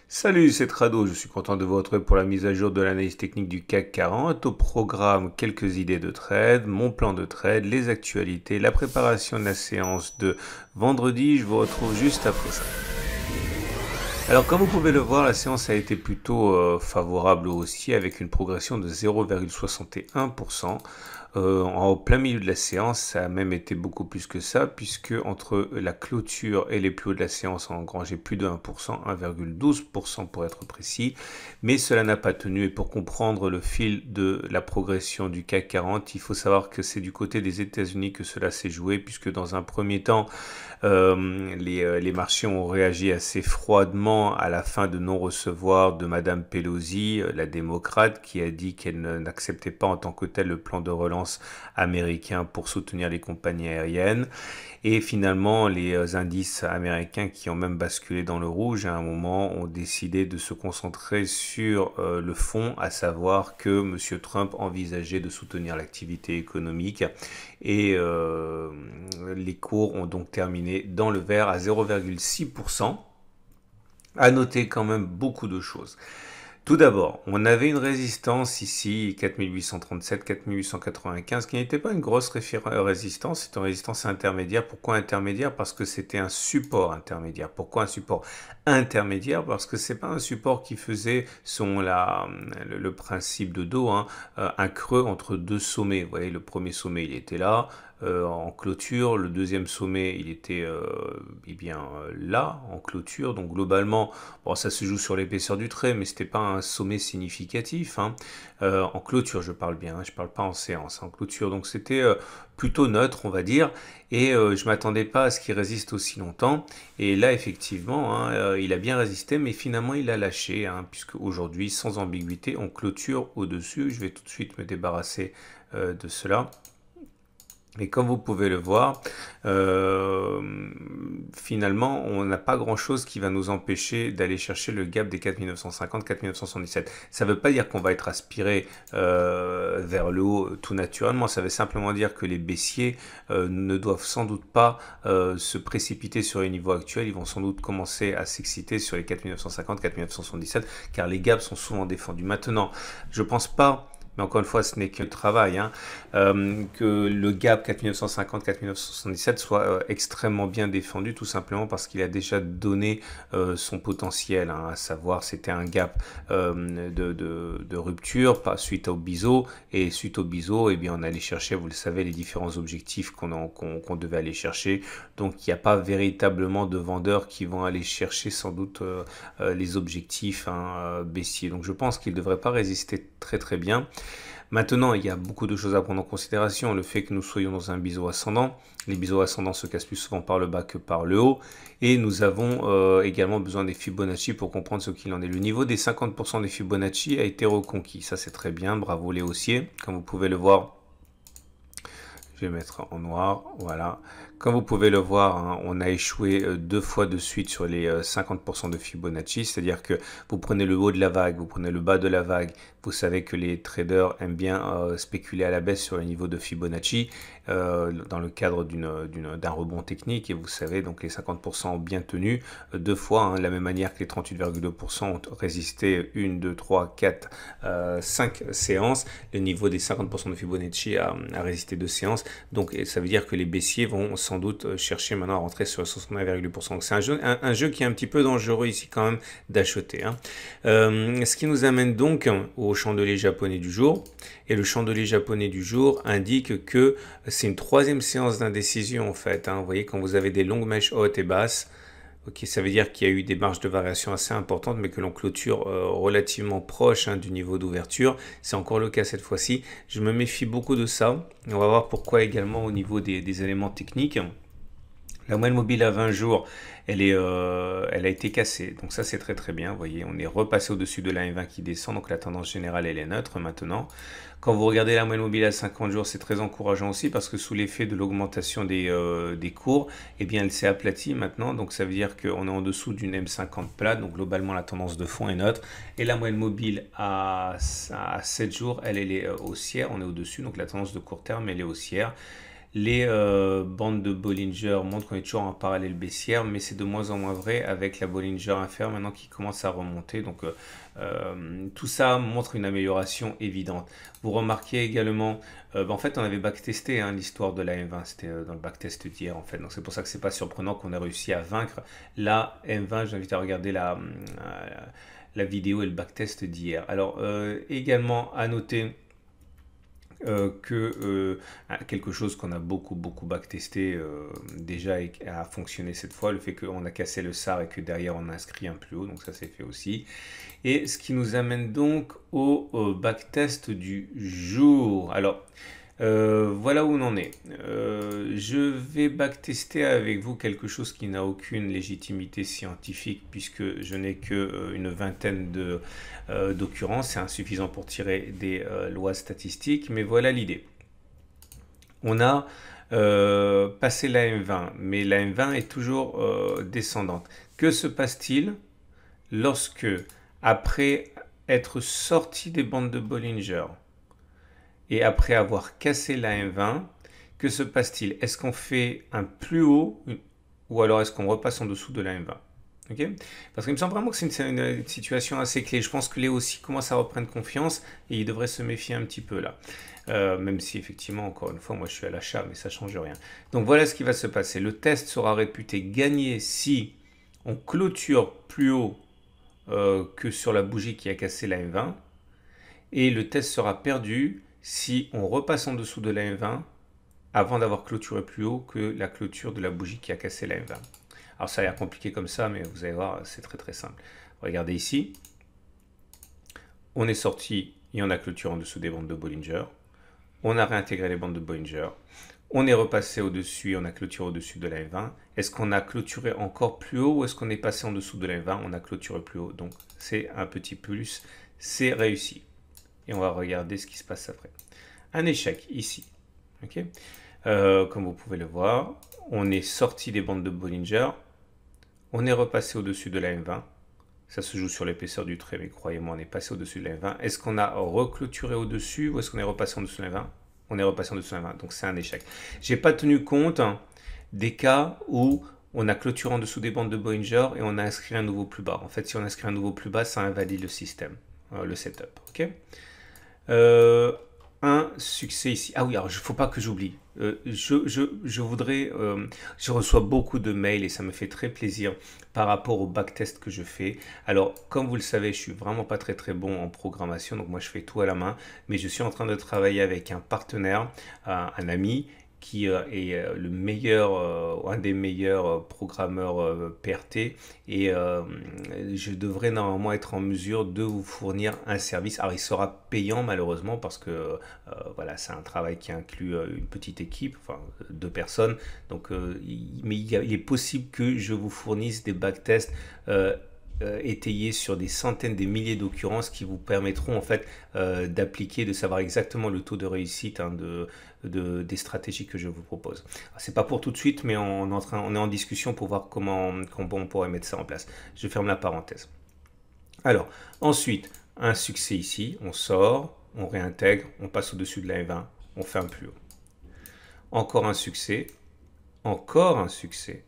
Salut, c'est Trado, je suis content de vous retrouver pour la mise à jour de l'analyse technique du CAC 40. Au programme, quelques idées de trade, mon plan de trade, les actualités, la préparation de la séance de vendredi. Je vous retrouve juste après ça. Alors comme vous pouvez le voir, la séance a été plutôt favorable au haussier avec une progression de 0,61%. En plein milieu de la séance, ça a même été beaucoup plus que ça, puisque entre la clôture et les plus hauts de la séance, on a engrangé plus de 1%, 1,12% pour être précis, mais cela n'a pas tenu, et pour comprendre le fil de la progression du CAC 40, il faut savoir que c'est du côté des États-Unis que cela s'est joué, puisque dans un premier temps, les marchés ont réagi assez froidement à la fin de non-recevoir de Madame Pelosi, la démocrate, qui a dit qu'elle n'acceptait pas en tant que tel le plan de relance américain pour soutenir les compagnies aériennes. Et finalement, les indices américains qui ont même basculé dans le rouge à un moment ont décidé de se concentrer sur le fond, à savoir que M. Trump envisageait de soutenir l'activité économique et les cours ont donc terminé dans le vert à 0,6%. À noter quand même beaucoup de choses. Tout d'abord, on avait une résistance ici, 4837, 4895, qui n'était pas une grosse résistance, c'est une résistance intermédiaire. Pourquoi intermédiaire? Parce que c'était un support intermédiaire. Pourquoi un support intermédiaire? Parce que c'est pas un support qui faisait, selon le principe de dos, un creux entre deux sommets. Vous voyez, le premier sommet, il était là, en clôture. Le deuxième sommet, il était là, en clôture. Donc globalement, bon, ça se joue sur l'épaisseur du trait, mais c'était pas un sommet significatif. En clôture, je parle bien, je parle pas en séance, en clôture. Donc c'était plutôt neutre, on va dire. Et je m'attendais pas à ce qu'il résiste aussi longtemps. Et là, effectivement, il a bien résisté, mais finalement, il a lâché, puisque aujourd'hui, sans ambiguïté, on clôture au-dessus. Je vais tout de suite me débarrasser de cela. Et comme vous pouvez le voir, finalement, on n'a pas grand-chose qui va nous empêcher d'aller chercher le gap des 4950, 4977. Ça ne veut pas dire qu'on va être aspiré vers le haut tout naturellement. Ça veut simplement dire que les baissiers ne doivent sans doute pas se précipiter sur les niveaux actuels. Ils vont sans doute commencer à s'exciter sur les 4950, 4977, car les gaps sont souvent défendus. Maintenant, je ne pense pas, mais encore une fois, ce n'est qu'un travail, que le gap 4950-4977 soit extrêmement bien défendu, tout simplement parce qu'il a déjà donné son potentiel, à savoir c'était un gap de rupture suite au biseau, et suite au biseau, eh bien, on allait chercher, vous le savez, les différents objectifs qu'on devait aller chercher. Donc il n'y a pas véritablement de vendeurs qui vont aller chercher sans doute les objectifs baissiers. Donc je pense qu'il ne devrait pas résister très très bien. Maintenant, il y a beaucoup de choses à prendre en considération. Le fait que nous soyons dans un biseau ascendant. Les biseaux ascendants se cassent plus souvent par le bas que par le haut. Et nous avons également besoin des Fibonacci pour comprendre ce qu'il en est. Le niveau des 50% des Fibonacci a été reconquis. Ça, c'est très bien. Bravo les haussiers. Comme vous pouvez le voir, je vais mettre en noir, voilà. Comme vous pouvez le voir, on a échoué deux fois de suite sur les 50% de Fibonacci, c'est-à-dire que vous prenez le haut de la vague, vous prenez le bas de la vague, vous savez que les traders aiment bien spéculer à la baisse sur le niveau de Fibonacci dans le cadre d'un rebond technique, et vous savez, donc les 50% ont bien tenu deux fois, de la même manière que les 38,2% ont résisté 1, 2, 3, 4, 5 séances. Le niveau des 50% de Fibonacci a résisté 2 séances. Donc ça veut dire que les baissiers vont sans doute chercher maintenant à rentrer sur 61,2%. Donc c'est un jeu qui est un petit peu dangereux ici quand même d'acheter. Ce qui nous amène donc au chandelier japonais du jour. Et le chandelier japonais du jour indique que c'est une troisième séance d'indécision en fait. Vous voyez, quand vous avez des longues mèches hautes et basses, ok, ça veut dire qu'il y a eu des marges de variation assez importantes, mais que l'on clôture relativement proche du niveau d'ouverture. C'est encore le cas cette fois-ci. Je me méfie beaucoup de ça. On va voir pourquoi également au niveau des éléments techniques. La moyenne mobile à 20 jours, elle a été cassée. Donc ça, c'est très très bien. Vous voyez, on est repassé au-dessus de la M20 qui descend. Donc la tendance générale, elle est neutre maintenant. Quand vous regardez la moyenne mobile à 50 jours, c'est très encourageant aussi parce que sous l'effet de l'augmentation des cours, eh bien, elle s'est aplatie maintenant. Donc ça veut dire qu'on est en dessous d'une M50 plate. Donc globalement, la tendance de fond est neutre. Et la moyenne mobile à 7 jours, elle est haussière. On est au-dessus. Donc la tendance de court terme, elle est haussière. les bandes de Bollinger montrent qu'on est toujours en parallèle baissière, mais c'est de moins en moins vrai avec la Bollinger inférieure maintenant qui commence à remonter. Donc tout ça montre une amélioration évidente. Vous remarquez également, en fait on avait backtesté l'histoire de la M20, c'était dans le backtest d'hier en fait. Donc c'est pour ça que c'est pas surprenant qu'on ait réussi à vaincre la M20. J'invite à regarder la vidéo et le backtest d'hier. Alors également à noter quelque chose qu'on a beaucoup backtesté déjà et a fonctionné cette fois, le fait qu'on a cassé le SAR et que derrière on a inscrit un plus haut, donc ça c'est fait aussi. Et ce qui nous amène donc au backtest du jour. Alors voilà où on en est. Je vais backtester avec vous quelque chose qui n'a aucune légitimité scientifique puisque je n'ai qu'une vingtaine d'occurrences. C'est insuffisant pour tirer des lois statistiques, mais voilà l'idée. On a passé la M20, mais la M20 est toujours descendante. Que se passe-t-il lorsque, après être sorti des bandes de Bollinger, et après avoir cassé la M20, que se passe-t-il? Est-ce qu'on fait un plus haut ou alors est-ce qu'on repasse en dessous de la M20? Okay, parce qu'il me semble vraiment que c'est une situation assez clé. Je pense que Léo aussi commence à reprendre confiance et il devrait se méfier un petit peu là. Même si effectivement, encore une fois, moi je suis à l'achat, mais ça ne change rien. Donc voilà ce qui va se passer. Le test sera réputé gagné si on clôture plus haut que sur la bougie qui a cassé la M20. Et le test sera perdu si on repasse en dessous de la M20 avant d'avoir clôturé plus haut que la clôture de la bougie qui a cassé la M20. Alors ça a l'air compliqué comme ça, mais vous allez voir, c'est très simple. Regardez ici, on est sorti et on a clôturé en dessous des bandes de Bollinger. On a réintégré les bandes de Bollinger. On est repassé au-dessus et on a clôturé au-dessus de la M20. Est-ce qu'on a clôturé encore plus haut ou est-ce qu'on est passé en dessous de la M20? On a clôturé plus haut, donc c'est un petit plus, c'est réussi. Et on va regarder ce qui se passe après. Un échec ici. Okay, comme vous pouvez le voir, on est sorti des bandes de Bollinger. On est repassé au-dessus de la M20. Ça se joue sur l'épaisseur du trait, mais croyez-moi, on est passé au-dessus de la M20. Est-ce qu'on a reclôturé au-dessus ou est-ce qu'on est repassé en dessous de la M20? On est repassé en dessous de la M20, donc c'est un échec. J'ai pas tenu compte des cas où on a clôturé en dessous des bandes de Bollinger et on a inscrit un nouveau plus bas. En fait, si on inscrit un nouveau plus bas, ça invalide le système, le setup. Ok, un succès ici. Ah oui, alors il ne faut pas que j'oublie. Je voudrais... je reçois beaucoup de mails et ça me fait très plaisir par rapport au backtest que je fais. Alors, comme vous le savez, je suis vraiment pas très bon en programmation, donc moi je fais tout à la main, mais je suis en train de travailler avec un partenaire, un ami, qui est le meilleur, un des meilleurs programmeurs PRT et je devrais normalement être en mesure de vous fournir un service. Alors il sera payant malheureusement parce que voilà, c'est un travail qui inclut une petite équipe, enfin 2 personnes, donc mais il est possible que je vous fournisse des backtests étayés sur des centaines, des milliers d'occurrences qui vous permettront en fait d'appliquer, de savoir exactement le taux de réussite des stratégies que je vous propose. C'est pas pour tout de suite, mais on est en discussion pour voir comment on pourrait mettre ça en place. Je ferme la parenthèse. Alors, ensuite, un succès ici, on sort, on réintègre, on passe au-dessus de la M20, on fait un plus haut. Encore un succès, encore un succès.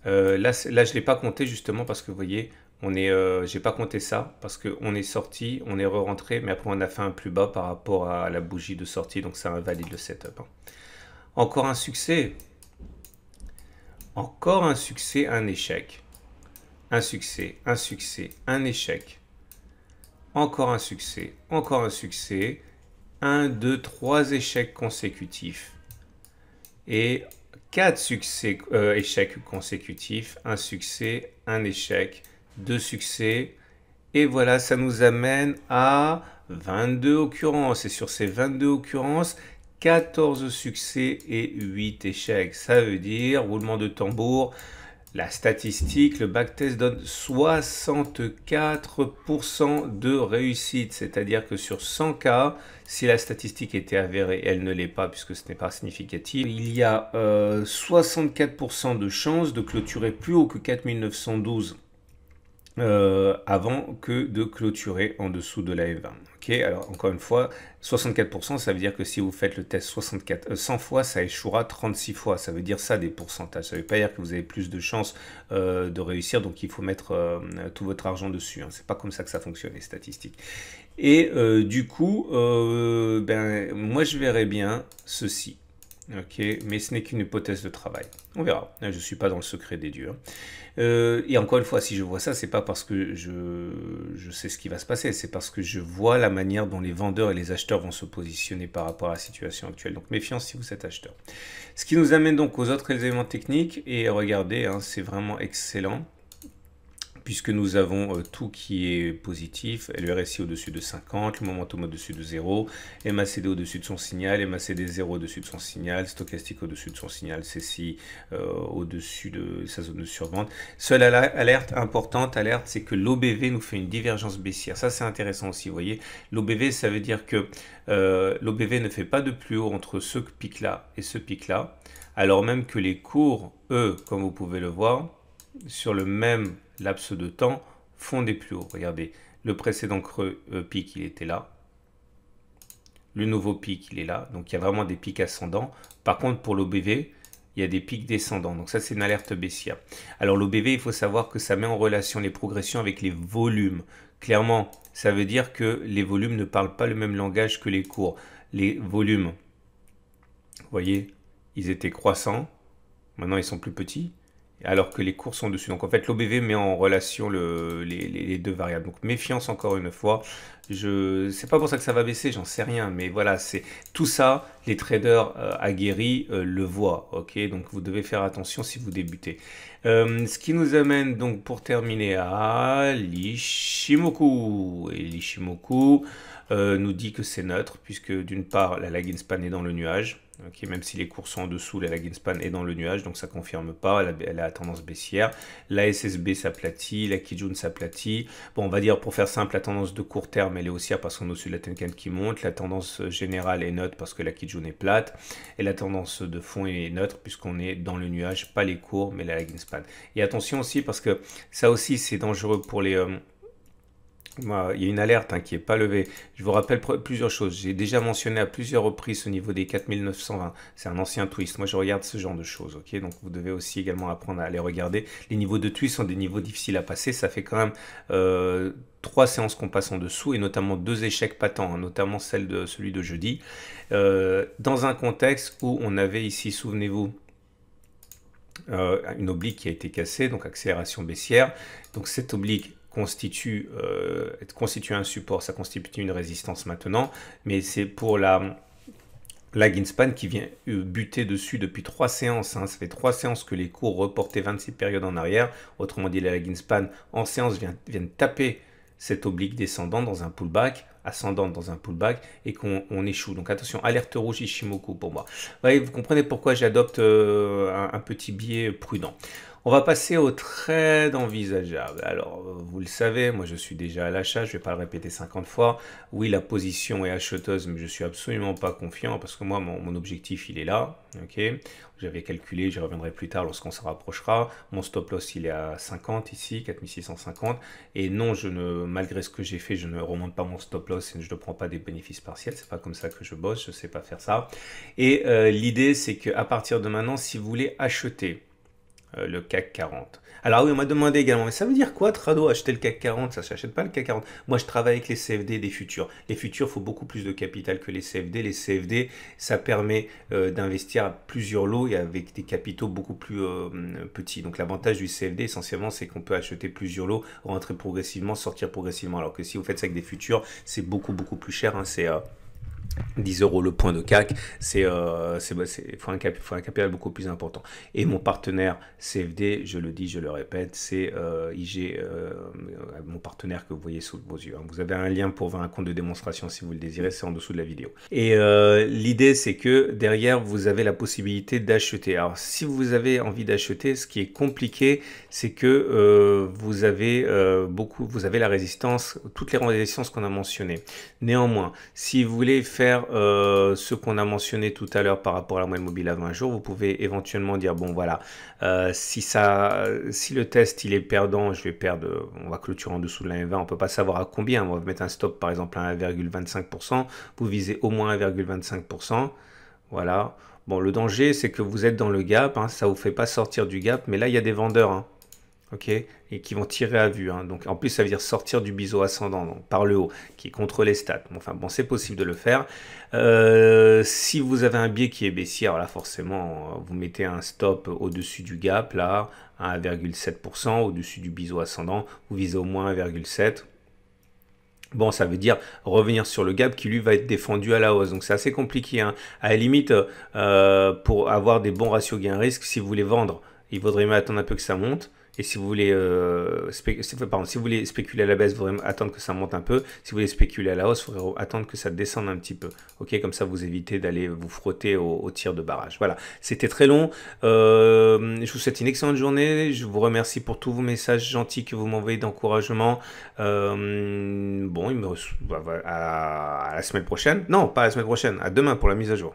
Là, je ne l'ai pas compté justement parce que vous voyez, j'ai pas compté ça parce qu'on est sorti, on est re-rentré, mais après on a fait un plus bas par rapport à la bougie de sortie, donc ça invalide le setup. Encore un succès, un échec, un succès, un échec, encore un succès, un, deux, 3 échecs consécutifs et 4 succès, échecs consécutifs, un succès, un échec, 2 succès, et voilà, ça nous amène à 22 occurrences, et sur ces 22 occurrences, 14 succès et 8 échecs. Ça veut dire, roulement de tambour, la statistique, le backtest donne 64% de réussite, c'est-à-dire que sur 100 cas, si la statistique était avérée, elle ne l'est pas puisque ce n'est pas significatif, il y a 64% de chances de clôturer plus haut que 4912 avant que de clôturer en dessous de la F20. Ok, alors encore une fois, 64%, ça veut dire que si vous faites le test 100 fois, ça échouera 36 fois. Ça veut dire ça des pourcentages. Ça ne veut pas dire que vous avez plus de chances de réussir, donc il faut mettre tout votre argent dessus. Hein. C'est pas comme ça que ça fonctionne, les statistiques. Et du coup, ben, moi je verrais bien ceci. Ok, mais ce n'est qu'une hypothèse de travail. On verra. Je ne suis pas dans le secret des dieux. Hein. Et encore une fois, si je vois ça, c'est pas parce que je sais ce qui va se passer, c'est parce que je vois la manière dont les vendeurs et les acheteurs vont se positionner par rapport à la situation actuelle. Donc méfiance si vous êtes acheteur. Ce qui nous amène donc aux autres éléments techniques. Et regardez, hein, c'est vraiment excellent. Puisque nous avons tout qui est positif, le RSI au-dessus de 50, le momentum au-dessus de 0, MACD au-dessus de son signal, MACD 0 au-dessus de son signal, stochastique au-dessus de son signal, CCI au-dessus de sa zone de survente. Seule alerte importante, c'est que l'OBV nous fait une divergence baissière. Ça, c'est intéressant aussi, vous voyez. L'OBV, ça veut dire que l'OBV ne fait pas de plus haut entre ce pic-là et ce pic-là, alors même que les cours, eux, comme vous pouvez le voir, sur le même laps de temps, font des plus hauts. Regardez, le précédent creux pic, il était là. Le nouveau pic, il est là. Donc, il y a vraiment des pics ascendants. Par contre, pour l'OBV, il y a des pics descendants. Donc, ça, c'est une alerte baissière. Alors, l'OBV, il faut savoir que ça met en relation les progressions avec les volumes. Clairement, ça veut dire que les volumes ne parlent pas le même langage que les cours. Les volumes, vous voyez, ils étaient croissants. Maintenant, ils sont plus petits, alors que les cours sont dessus. Donc en fait, l'OBV met en relation les deux variables. Donc méfiance encore une fois. C'est pas pour ça que ça va baisser, j'en sais rien, mais voilà, c'est tout ça. Les traders aguerris le voient, ok. Donc vous devez faire attention si vous débutez. Ce qui nous amène donc pour terminer à l'Ishimoku. Et l'Ishimoku nous dit que c'est neutre, puisque d'une part la lagging span est dans le nuage. Okay, même si les cours sont en dessous, la lagging span est dans le nuage, donc ça ne confirme pas, elle a tendance baissière. La SSB s'aplatit, la Kijun s'aplatit. Bon, on va dire, pour faire simple, la tendance de court terme, elle est haussière parce qu'on est au-dessus de la Tenkan qui monte. La tendance générale est neutre parce que la Kijun est plate. Et la tendance de fond est neutre puisqu'on est dans le nuage, pas les cours, mais la lagging span. Et attention aussi, parce que ça aussi, c'est dangereux pour les... il y a une alerte qui n'est pas levée. Je vous rappelle plusieurs choses. J'ai déjà mentionné à plusieurs reprises au niveau des 4920. C'est un ancien twist. Moi, je regarde ce genre de choses. Ok, donc, vous devez aussi également apprendre à les regarder. Les niveaux de twist sont des niveaux difficiles à passer. Ça fait quand même 3 séances qu'on passe en dessous et notamment 2 échecs patents, notamment celui de jeudi. Dans un contexte où on avait ici, souvenez-vous, une oblique qui a été cassée, donc accélération baissière. Donc, cette oblique constitue un support, ça constitue une résistance maintenant, mais c'est pour la lagging span qui vient buter dessus depuis 3 séances. Hein. Ça fait 3 séances que les cours reportaient 26 périodes en arrière. Autrement dit, la lagging span en séance vient taper cette oblique descendante dans un pullback, ascendante dans un pullback, et qu'on échoue. Donc attention, alerte rouge Ishimoku pour moi. Vous comprenez pourquoi j'adopte un petit biais prudent. On va passer au trade envisageable. Alors, vous le savez, moi je suis déjà à l'achat, je ne vais pas le répéter 50 fois. Oui, la position est acheteuse, mais je ne suis absolument pas confiant parce que moi, mon objectif, il est là. Okay, j'avais calculé, j'y reviendrai plus tard lorsqu'on se rapprochera. Mon stop loss, il est à 50 ici, 4650. Et non, malgré ce que j'ai fait, je ne remonte pas mon stop loss et je ne prends pas des bénéfices partiels. C'est pas comme ça que je bosse, je ne sais pas faire ça. Et l'idée, c'est qu'à partir de maintenant, si vous voulez acheter le CAC 40. Alors oui, on m'a demandé également, mais ça veut dire quoi, Trado, acheter le CAC 40? Ça ne s'achète pas le CAC 40. Moi, je travaille avec les CFD des futurs. Les futurs, il faut beaucoup plus de capital que les CFD. Les CFD, ça permet d'investir à plusieurs lots et avec des capitaux beaucoup plus petits. Donc l'avantage du CFD, essentiellement, c'est qu'on peut acheter plusieurs lots, rentrer progressivement, sortir progressivement. Alors que si vous faites ça avec des futurs, c'est beaucoup plus cher. Hein, c'est 10 € le point de CAC, faut un capital beaucoup plus important. Et mon partenaire CFD, je le dis, je le répète, c'est IG, mon partenaire que vous voyez sous vos yeux. Vous avez un lien pour voir un compte de démonstration si vous le désirez, c'est en dessous de la vidéo. Et l'idée, c'est que derrière, vous avez la possibilité d'acheter. Alors, si vous avez envie d'acheter, ce qui est compliqué, c'est que vous avez la résistance, toutes les résistances qu'on a mentionnées. Néanmoins, si vous voulez faire faire ce qu'on a mentionné tout à l'heure par rapport à la moyenne mobile à 20 jours. Vous pouvez éventuellement dire, bon voilà, si le test il est perdant, je vais perdre, on va clôturer en dessous de la M20, on peut pas savoir à combien, on va mettre un stop par exemple à 1,25%, vous visez au moins 1,25%, voilà. Bon, le danger c'est que vous êtes dans le gap, hein, ça vous fait pas sortir du gap, mais là il y a des vendeurs, hein, ok, et qui vont tirer à vue, hein. Donc en plus ça veut dire sortir du biseau ascendant donc, par le haut, qui est contre les stats. Bon, enfin bon, c'est possible de le faire. Si vous avez un biais qui est baissier, alors là forcément vous mettez un stop au-dessus du gap, là, à 1,7%, au-dessus du biseau ascendant, vous visez au moins 1,7%. Bon, ça veut dire revenir sur le gap qui lui va être défendu à la hausse. Donc c'est assez compliqué, hein. À la limite, pour avoir des bons ratios gain-risque, si vous voulez vendre, il vaudrait mieux attendre un peu que ça monte. Et si vous voulez, si vous voulez spéculer à la baisse, il faudrait attendre que ça monte un peu. Si vous voulez spéculer à la hausse, il faudrait attendre que ça descende un petit peu. Ok, comme ça vous évitez d'aller vous frotter au tir de barrage. Voilà, c'était très long. Je vous souhaite une excellente journée. Je vous remercie pour tous vos messages gentils que vous m'envoyez d'encouragement. Bon, à la semaine prochaine. Non, pas à la semaine prochaine. À demain pour la mise à jour.